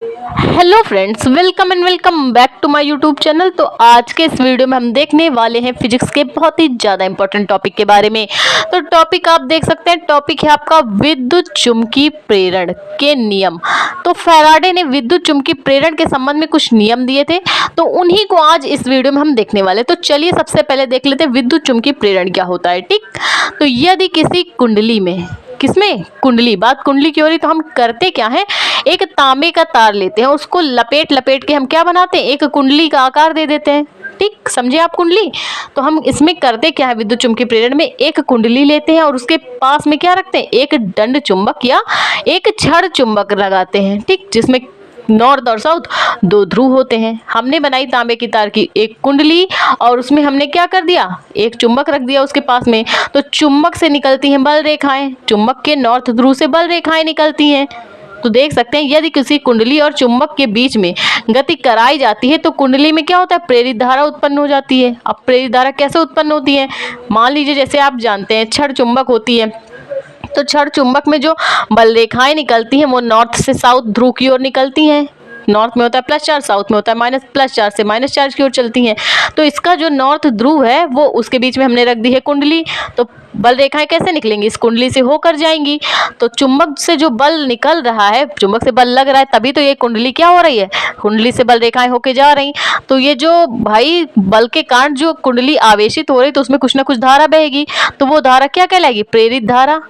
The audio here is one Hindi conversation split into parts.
Hello friends, welcome and welcome back to my YouTube channel. तो आज के इस वीडियो में हम देखने वाले हैं फिजिक्स के बहुत ही ज़्यादा इंपॉर्टेंट टॉपिक के बारे में। तो टॉपिक आप देख सकते हैं, टॉपिक है आपका विद्युत चुम्बकीय प्रेरण के नियम। तो फैराडे ने विद्युत चुम्बकीय प्रेरण के संबंध में कुछ नियम दिए थे, तो उन्हीं को आज इस वीडियो में हम देखने वाले। तो चलिए सबसे पहले देख लेते हैं विद्युत चुम्बकीय प्रेरण क्या होता है। ठीक, तो यदि किसी कुंडली में, किसमें, कुंडली, बात कुंडली की हो रही, तो हम करते क्या है, एक तांबे का तार लेते हैं, उसको लपेट लपेट के हम क्या बनाते हैं, एक कुंडली का आकार दे देते हैं। ठीक, समझे आप कुंडली। तो हम इसमें करते क्या है, विद्युत चुम्बकीय प्रेरण में एक कुंडली लेते हैं और उसके पास में क्या रखते हैं, एक दंड चुंबक या एक छड़ चुंबक लगाते हैं। ठीक, जिसमें नॉर्थ और साउथ दो ध्रुव होते हैं। हमने बनाई तांबे की तार की एक कुंडली और उसमें हमने क्या कर दिया, एक चुंबक रख दिया उसके पास में। तो चुंबक से निकलती हैं बल रेखाएं, चुंबक के नॉर्थ ध्रुव से बल रेखाएं निकलती हैं। तो देख सकते हैं, यदि किसी कुंडली और चुंबक के बीच में गति कराई जाती है तो कुंडली में क्या होता है, प्रेरित धारा उत्पन्न हो जाती है। अब प्रेरित धारा कैसे उत्पन्न होती है, मान लीजिए जैसे आप जानते हैं छड़ चुंबक होती है, तो छड़ चुंबक में जो बल रेखाएं निकलती हैं वो नॉर्थ से साउथ ध्रुव की ओर निकलती हैं। नॉर्थ में होता है प्लस चार्ज, साउथ में होता है माइनस, प्लस चार्ज से माइनस चार्ज की ओर चलती हैं। तो इसका जो नॉर्थ ध्रुव है वो उसके बीच में हमने रख दी है कुंडली। तो बल रेखाएं कैसे निकलेंगी, इस कुंडली से होकर जाएंगी। तो चुंबक से जो बल निकल रहा है, चुंबक से बल लग रहा है, तभी तो ये कुंडली क्या हो रही है, कुंडली से बल रेखाएं होके जा रही। तो ये जो भाई बल के कारण जो कुंडली आवेशित हो रही, तो उसमें कुछ ना कुछ धारा बहेगी, तो वो धारा क्या कहलाएगी, प्रेरित धारा।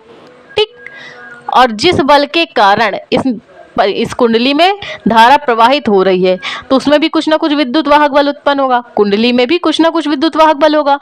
और जिस बल के कारण इस कुंडली में धारा प्रवाहित हो रही है, तो उसमें भी कुछ ना कुछ विद्युत वाहक बल उत्पन्न होगा, कुंडली में भी कुछ ना कुछ विद्युत वाहक बल होगा,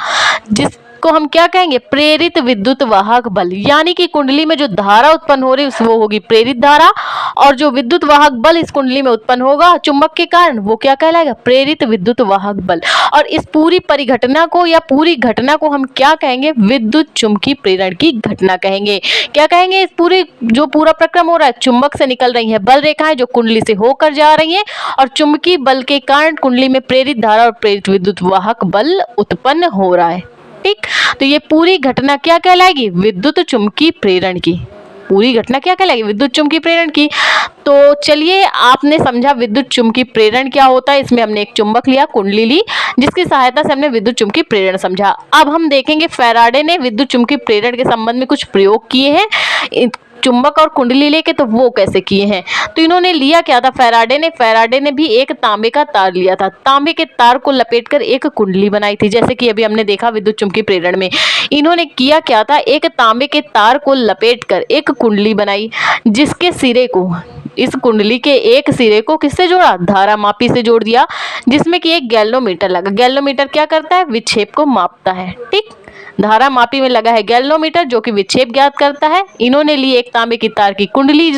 जिसको हम क्या कहेंगे, प्रेरित विद्युत वाहक बल। यानी कि कुंडली में जो धारा उत्पन्न हो रही है वो होगी प्रेरित धारा, और जो विद्युत वाहक बल इस कुंडली में उत्पन्न होगा चुंबक के कारण, वो क्या कहलाएगा, प्रेरित विद्युत वाहक बल। और इस पूरी परिघटना को या पूरी घटना को हम क्या कहेंगे, विद्युत चुम्बकीय प्रेरण की घटना कहेंगे। क्या कहेंगे, इस पूरी जो पूरा प्रक्रम हो रहा है, चुंबक से निकल रही है बल रेखाएं जो कुंडली से होकर जा रही हैं, और चुंबकीय बल के कारण कुंडली में प्रेरित धारा और प्रेरित विद्युत वाहक बल उत्पन्न हो रहा है। ठीक, तो ये पूरी घटना क्या कहलाएगी, विद्युत चुम्बकीय प्रेरण की। पूरी घटना क्या कहलाएगी, विद्युत चुम्बकीय प्रेरण की। तो चलिए, आपने समझा विद्युत चुम्बकीय प्रेरण क्या होता है। इसमें हमने एक चुंबक लिया, कुंडली ली, जिसकी सहायता से हमने विद्युत चुम्बकीय प्रेरण समझा। अब हम देखेंगे फैराडे ने विद्युत चुम्बकीय प्रेरण के संबंध में कुछ प्रयोग किए हैं चुंबक और कुंडली लेके, तो वो कैसे किए हैं। तो इन्होंने लिया क्या था, फैराडे ने भी एक तांबे का तार लिया था, तांबे के तार को लपेटकर एक कुंडली बनाई थी, जैसे कि अभी हमने देखा विद्युत चुम्बकीय प्रेरण में। इन्होंने किया क्या था, एक तांबे के तार को लपेटकर एक कुंडली बनाई, जिसके सिरे को, इस कुंडली के एक सिरे को किससे जोड़ा, धारा मापी से जोड़ दिया, जिसमें कि एक गैल्वोमीटर लगा। गैल्वोमीटर क्या करता है, विक्षेप को मापता है। ठीक, धारा मापी में लगा है गैल्वोमीटर जो कि विक्षेप ज्ञात करता है। इन्होंने ली एक तांबे की तार की कुंडली,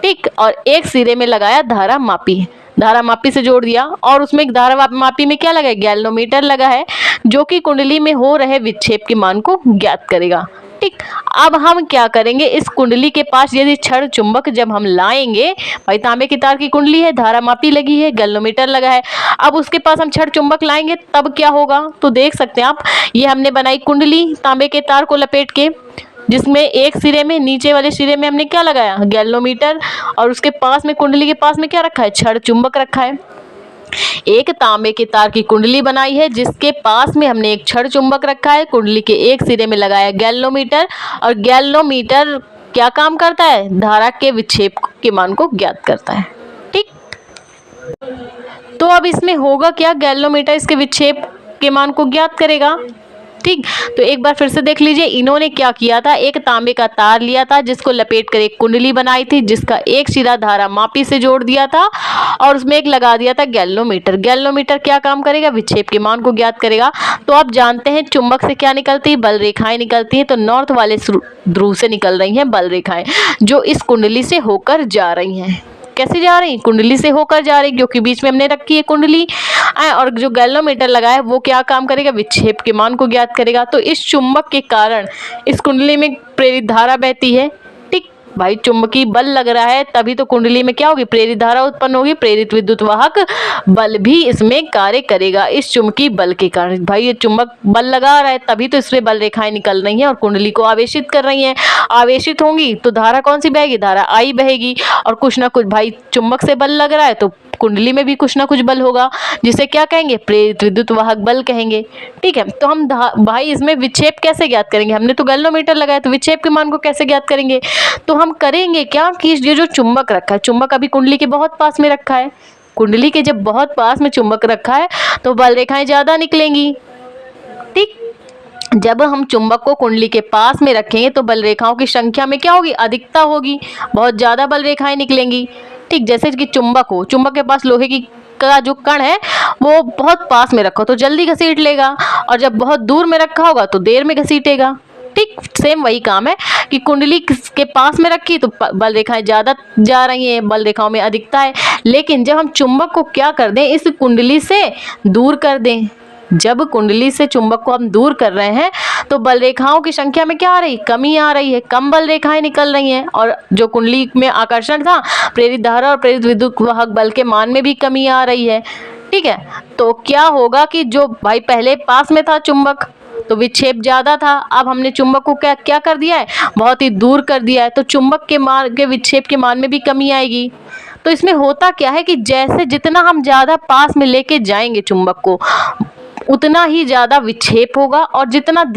ठीक, और एक सिरे में लगाया धारा मापी, धारा मापी से जोड़ दिया, और उसमें एक धारा मापी में क्या लगा है, गैल्वोमीटर लगा है, जो कि कुंडली में हो रहे विक्षेप के मान को ज्ञात करेगा। ठीक, अब हम क्या करेंगे, इस कुंडली के पास यदि छड़ चुंबक जब हम लाएंगे, भाई तांबे की तार की कुंडली है, धारा मापी लगी है, गैल्वोमीटर लगा है, अब उसके पास हम छड़ चुंबक लाएंगे तब क्या होगा। तो देख सकते हैं आप, ये हमने बनाई कुंडली तांबे के तार को लपेट के, जिसमें एक सिरे में, नीचे वाले सिरे में हमने क्या लगाया, गैल्वोमीटर, और उसके पास में, कुंडली के पास में क्या रखा है, छड़ चुंबक रखा है। एक तांबे के तार की कुंडली बनाई है, जिसके पास में हमने एक छड़ चुंबक रखा है, कुंडली के एक सिरे में लगाया गैल्वोमीटर, और गैल्वोमीटर क्या काम करता है, धारा के विक्षेप के मान को ज्ञात करता है। ठीक, तो अब इसमें होगा क्या, गैल्वोमीटर इसके विक्षेप के मान को ज्ञात करेगा। ठीक, तो एक बार फिर से देख लीजिए, इन्होंने क्या किया था, एक तांबे का तार लिया था, जिसको लपेट कर एक कुंडली बनाई थी, जिसका एक सिरा धारा मापी से जोड़ दिया था, और उसमें एक लगा दिया था गैल्वोमीटर। गैल्वोमीटर क्या काम करेगा, विक्षेप के मान को ज्ञात करेगा। तो आप जानते हैं चुंबक से क्या निकलती है, बल रेखाएं निकलती हैं। तो नॉर्थ वाले ध्रुव से निकल रही हैं बल रेखाएं, जो इस कुंडली से होकर जा रही हैं। कैसे जा रही, कुंडली से होकर जा रही, क्योंकि बीच में हमने रखी है कुंडली, और जो गैल्वोमीटर लगा है वो क्या काम करेगा, विक्षेप के मान को ज्ञात करेगा। तो इस चुंबक के कारण इस कुंडली में प्रेरित धारा बहती है। ठीक, भाई चुंबकीय बल लग रहा है तभी तो कुंडली में क्या होगी, प्रेरित धारा उत्पन्न होगी, प्रेरित विद्युत वाहक बल भी इसमें कार्य करेगा इस चुंबकीय बल के कारण। भाई ये चुंबक बल लगा रहा है तभी तो इसमें बल रेखाएं निकल रही हैं और कुंडली को आवेशित कर रही हैं। आवेशित होंगी तो धारा कौन सी बहेगी, धारा आई बहेगी, और कुछ ना कुछ भाई चुंबक से बल लग रहा है तो कुंडली में भी कुछ ना कुछ बल होगा, जिसे क्या कहेंगे, प्रेरित विद्युत वाहक बल कहेंगे। ठीक है, तो हम भाई इसमें विक्षेप कैसे ज्ञात करेंगे, हमने तो गैल्वेनोमीटर लगाया तो विक्षेप के मान को कैसे ज्ञात करेंगे, तो हम करेंगे क्या कि ये जो चुंबक रखा है, चुंबक अभी कुंडली के बहुत पास में रखा है, कुंडली के जब बहुत पास में चुंबक रखा है तो बल रेखाएं ज्यादा निकलेंगी। ठीक, जब हम चुंबक को कुंडली के पास में रखेंगे तो बल रेखाओं की संख्या में क्या होगी, अधिकता होगी, बहुत ज्यादा बल रेखाएं निकलेंगी। ठीक, जैसे कि चुंबक हो, चुंबक के पास लोहे की का जो कण है वो बहुत पास में रखो तो जल्दी घसीट लेगा, और जब बहुत दूर में रखा होगा तो देर में घसीटेगा। ठीक, सेम वही काम है कि कुंडली के पास में रखी तो बल रेखाएं ज्यादा जा रही हैं, बल रेखाओं में अधिकता है। लेकिन जब हम चुंबक को क्या कर दें, इस कुंडली से दूर कर दें, जब कुंडली से चुंबक को हम दूर कर रहे हैं तो बल रेखाओं की संख्या में क्या आ रही, कमी आ रही है, कम बल रेखाएं निकल रही हैं, और जो कुंडली में आकर्षण था, प्रेरित धारा और प्रेरित विद्युत वाहक बल के मान में भी कमी आ रही है। ठीक है, तो क्या होगा कि जो भाई पहले पास में था चुंबक तो विक्षेप ज्यादा था, अब हमने चुंबक को क्या क्या कर दिया है, बहुत ही दूर कर दिया है, तो चुंबक के मान के विक्षेप के मान में भी कमी आएगी। तो इसमें होता क्या है कि जैसे जितना हम ज्यादा पास में लेके जाएंगे चुंबक को उतना ही ज्यादा विक्षेप होगा, और जितना ही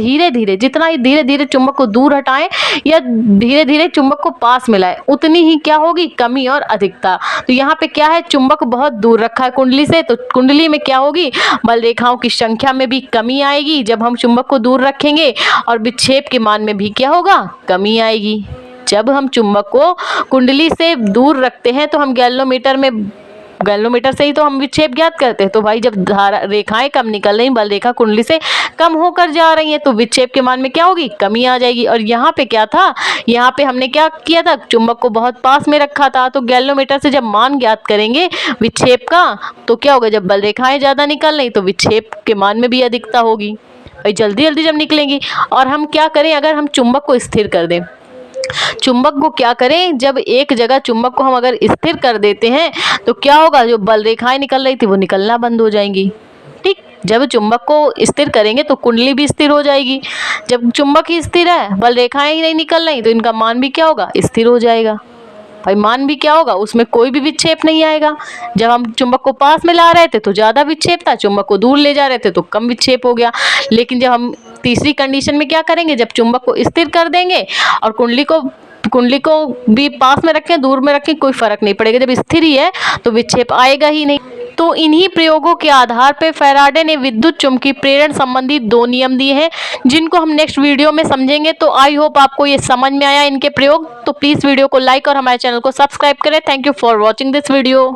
धीरे धीरे चुंबक को दूर हटाएं या धीरे धीरे चुंबक को पास मिलाएं उतनी ही क्या होगी, कमी और अधिकता। तो यहाँ पे क्या है, चुंबक बहुत दूर रखा है कुंडली से, तो कुंडली में क्या होगी, बल रेखाओं की संख्या में भी कमी आएगी जब हम चुंबक को दूर रखेंगे, और विक्षेप के मान में भी क्या होगा, कमी आएगी। जब हम चुंबक को कुंडली से दूर रखते हैं तो हम गैल्वेनोमीटर से ही तो हम विक्षेप ज्ञात करते हैं, तो भाई जब धारा रेखाएं कम निकल रही, बल रेखा कुंडली से कम होकर जा रही हैं तो विक्षेप के मान में क्या होगी, कमी आ जाएगी। और यहाँ पे क्या था, यहाँ पे हमने क्या किया था, चुंबक को बहुत पास में रखा था, तो गैल्वेनोमीटर से जब मान ज्ञात करेंगे विक्षेप का तो क्या होगा, जब बल रेखाएं ज्यादा निकल रही तो विक्षेप के मान में भी अधिकता होगी, भाई जल्दी जल्दी जब निकलेंगी। और हम क्या करें, अगर हम चुंबक को स्थिर कर दें, चुंबक को क्या करें, जब एक जगह चुंबक को हम अगर स्थिर कर देते हैं तो क्या होगा, जो बल रेखाएं निकल रही थी वो निकलना बंद हो जाएंगी। ठीक, जब चुंबक को स्थिर करेंगे तो कुंडली भी स्थिर हो जाएगी, जब चुंबक ही स्थिर है, बल रेखाएं ही नहीं निकल रही तो इनका मान भी क्या होगा, स्थिर हो जाएगा। भाई मान भी क्या होगा, उसमें कोई भी विक्षेप नहीं आएगा। जब हम चुंबक को पास में ला रहे थे तो ज्यादा विक्षेप था, चुंबक को दूर ले जा रहे थे तो कम विक्षेप हो गया। लेकिन जब हम तीसरी कंडीशन में क्या करेंगे, जब चुंबक को स्थिर कर देंगे और कुंडली को भी पास में रखें दूर में रखें कोई फर्क नहीं पड़ेगा, जब स्थिर ही है तो विक्षेप आएगा ही नहीं। तो इन्हीं प्रयोगों के आधार पर फैराडे ने विद्युत चुंबकीय प्रेरण संबंधी 2 नियम दिए हैं, जिनको हम नेक्स्ट वीडियो में समझेंगे। तो आई होप आपको ये समझ में आया इनके प्रयोग। तो प्लीज वीडियो को लाइक और हमारे चैनल को सब्सक्राइब करें। Thank you for watching this video.